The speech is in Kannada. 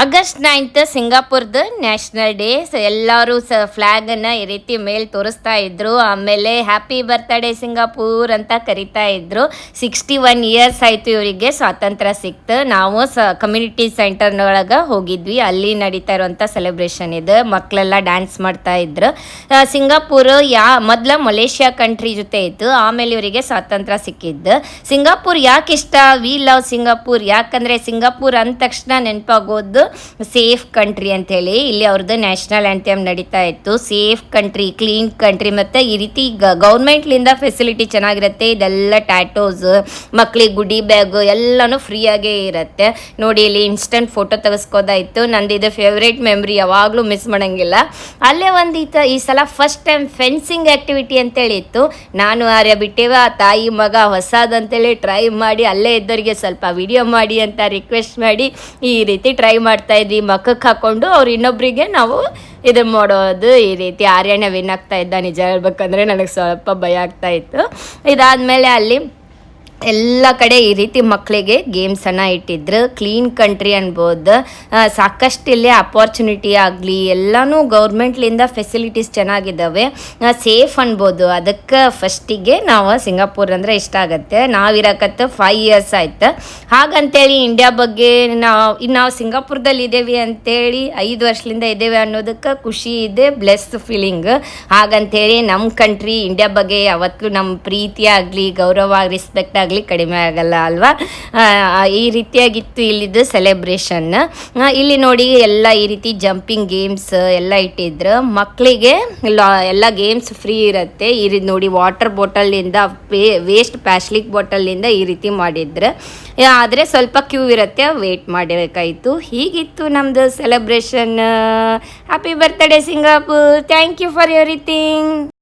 ಆಗಸ್ಟ್ 9th ಸಿಂಗಾಪುರ್ದು ನ್ಯಾಷನಲ್ ಡೇ. ಸೊ ಎಲ್ಲರೂ ಫ್ಲ್ಯಾಗನ್ನು ಈ ರೀತಿ ಮೇಲೆ ತೋರಿಸ್ತಾ ಇದ್ರು. ಆಮೇಲೆ ಹ್ಯಾಪಿ ಬರ್ತ್ಡೇ ಸಿಂಗಾಪುರ್ ಅಂತ ಕರಿತಾ ಇದ್ರು. 61 ಇಯರ್ಸ್ ಆಯಿತು ಇವರಿಗೆ ಸ್ವಾತಂತ್ರ್ಯ ಸಿಕ್ತು. ನಾವು ಕಮ್ಯುನಿಟಿ ಸೆಂಟರ್ನೊಳಗೆ ಹೋಗಿದ್ವಿ. ಅಲ್ಲಿ ನಡೀತಾ ಇರುವಂಥ ಸೆಲೆಬ್ರೇಷನ್ ಇದು. ಮಕ್ಕಳೆಲ್ಲ ಡ್ಯಾನ್ಸ್ ಮಾಡ್ತಾ ಇದ್ರು. ಸಿಂಗಾಪುರ್ ಮೊದಲ ಮಲೇಷ್ಯಾ ಕಂಟ್ರಿ ಜೊತೆ ಇತ್ತು, ಆಮೇಲೆ ಇವರಿಗೆ ಸ್ವಾತಂತ್ರ್ಯ ಸಿಕ್ಕಿದ್ದು. ಸಿಂಗಾಪುರ್ ಯಾಕೆ ಇಷ್ಟ? We love Singapore. ಯಾಕಂದರೆ ಸಿಂಗಾಪುರ್ ಅಂದ ತಕ್ಷಣ ನೆನಪಾಗೋದು ಸೇಫ್ ಕಂಟ್ರಿ ಅಂಥೇಳಿ. ಇಲ್ಲಿ ಅವ್ರದ್ದು ನ್ಯಾಷನಲ್ ಆ್ಯಂಥೆಮ್ ನಡೀತಾ ಇತ್ತು. ಸೇಫ್ ಕಂಟ್ರಿ, ಕ್ಲೀನ್ ಕಂಟ್ರಿ, ಮತ್ತು ಈ ರೀತಿ ಗೌರ್ಮೆಂಟ್ಲಿಂದ ಫೆಸಿಲಿಟಿ ಚೆನ್ನಾಗಿರುತ್ತೆ. ಇದೆಲ್ಲ ಟ್ಯಾಟೋಸ್, ಮಕ್ಕಳಿಗೆ ಗುಡಿ ಬ್ಯಾಗು ಎಲ್ಲನೂ ಫ್ರೀಯಾಗೇ ಇರುತ್ತೆ. ನೋಡಿ ಇಲ್ಲಿ ಇನ್ಸ್ಟಂಟ್ ಫೋಟೋ ತೆಗೆಸ್ಕೋದಾಯಿತು. ನಂದು ಇದು ಫೇವ್ರೇಟ್ ಮೆಮ್ರಿ, ಯಾವಾಗಲೂ ಮಿಸ್ ಮಾಡೋಂಗಿಲ್ಲ. ಅಲ್ಲೇ ಒಂದು ಈ ಸಲ ಫಸ್ಟ್ ಟೈಮ್ ಫೆನ್ಸಿಂಗ್ ಆ್ಯಕ್ಟಿವಿಟಿ ಅಂತೇಳಿ ಇತ್ತು. ನಾನು ಆರ್ಯ ಬಿಟ್ಟೇವ, ತಾಯಿ ಮಗ ಹೊಸದಂತೇಳಿ ಟ್ರೈ ಮಾಡಿ ಅಲ್ಲೇ ಇದ್ದವರಿಗೆ ಸ್ವಲ್ಪ ವಿಡಿಯೋ ಮಾಡಿ ಅಂತ ರಿಕ್ವೆಸ್ಟ್ ಮಾಡಿ ಈ ರೀತಿ ಟ್ರೈ ಮಾಡ್ತಾ ಇದ್ವಿ. ಮಕ್ಕಕ್ಕೆ ಹಾಕ್ಕೊಂಡು ಅವ್ರು ಇನ್ನೊಬ್ಬರಿಗೆ ನಾವು ಇದು ಮಾಡೋದು. ಈ ರೀತಿ ಆರ್ಯಣ್ಣ ವಿನ್ ಆಗ್ತಾ ಇದ್ದ. ನಿಜ ಹೇಳ್ಬೇಕಂದ್ರೆ ನನಗೆ ಸ್ವಲ್ಪ ಭಯ ಆಗ್ತಾ ಇತ್ತು. ಇದಾದಮೇಲೆ ಅಲ್ಲಿ ಎಲ್ಲ ಕಡೆ ಈ ರೀತಿ ಮಕ್ಕಳಿಗೆ ಗೇಮ್ಸನ್ನು ಇಟ್ಟಿದ್ರು. ಕ್ಲೀನ್ ಕಂಟ್ರಿ ಅನ್ಬೋದು. ಸಾಕಷ್ಟು ಇಲ್ಲೇ ಅಪಾರ್ಚುನಿಟಿ ಆಗಲಿ ಎಲ್ಲನೂ ಗೌರ್ಮೆಂಟ್ಲಿಂದ ಫೆಸಿಲಿಟೀಸ್ ಚೆನ್ನಾಗಿದ್ದಾವೆ. ಸೇಫ್ ಅನ್ಬೋದು. ಅದಕ್ಕೆ ಫಸ್ಟಿಗೆ ನಾವು ಸಿಂಗಾಪುರ್ ಅಂದರೆ ಇಷ್ಟ ಆಗುತ್ತೆ. ನಾವಿರಕತ್ತು 5 ಇಯರ್ಸ್ ಆಯ್ತು. ಹಾಗಂತೇಳಿ ಇಂಡಿಯಾ ಬಗ್ಗೆ ನಾವು ಸಿಂಗಾಪುರದಲ್ಲಿ ಇದ್ದೇವೆ ಅಂತೇಳಿ 5 ವರ್ಷದಿಂದ ಇದ್ದೇವೆ ಅನ್ನೋದಕ್ಕೆ ಖುಷಿ ಇದೆ, ಬ್ಲೆಸ್ ಫೀಲಿಂಗ್. ಹಾಗಂತೇಳಿ ನಮ್ಮ ಕಂಟ್ರಿ ಇಂಡಿಯಾ ಬಗ್ಗೆ ಯಾವತ್ತೂ ನಮ್ಮ ಪ್ರೀತಿ ಆಗಲಿ, ಗೌರವ, ರೆಸ್ಪೆಕ್ಟ್ ಆಗಲಿ ಕಡಿಮೆ ಆಗಲ್ಲ ಅಲ್ವಾ? ಈ ರೀತಿಯಾಗಿತ್ತು ಇಲ್ಲಿದ್ದು ಸೆಲೆಬ್ರೇಷನ್. ಇಲ್ಲಿ ನೋಡಿ ಎಲ್ಲ ಈ ರೀತಿ ಜಂಪಿಂಗ್ ಗೇಮ್ಸ್ ಎಲ್ಲ ಇಟ್ಟಿದ್ರು. ಮಕ್ಕಳಿಗೆ ಎಲ್ಲ ಗೇಮ್ಸ್ ಫ್ರೀ ಇರುತ್ತೆ. ಈ ರೀತಿ ನೋಡಿ ವಾಟರ್ ಬಾಟಲಿಂದ, ವೇಸ್ಟ್ ಪ್ಲಾಸ್ಟಿಕ್ ಬಾಟಲಿಂದ ಈ ರೀತಿ ಮಾಡಿದ್ರು. ಆದರೆ ಸ್ವಲ್ಪ ಕ್ಯೂ ಇರುತ್ತೆ, ವೇಟ್ ಮಾಡಬೇಕಾಯಿತು. ಹೀಗಿತ್ತು ನಮ್ಮದು celebration. Happy birthday Singapore. Thank you for everything.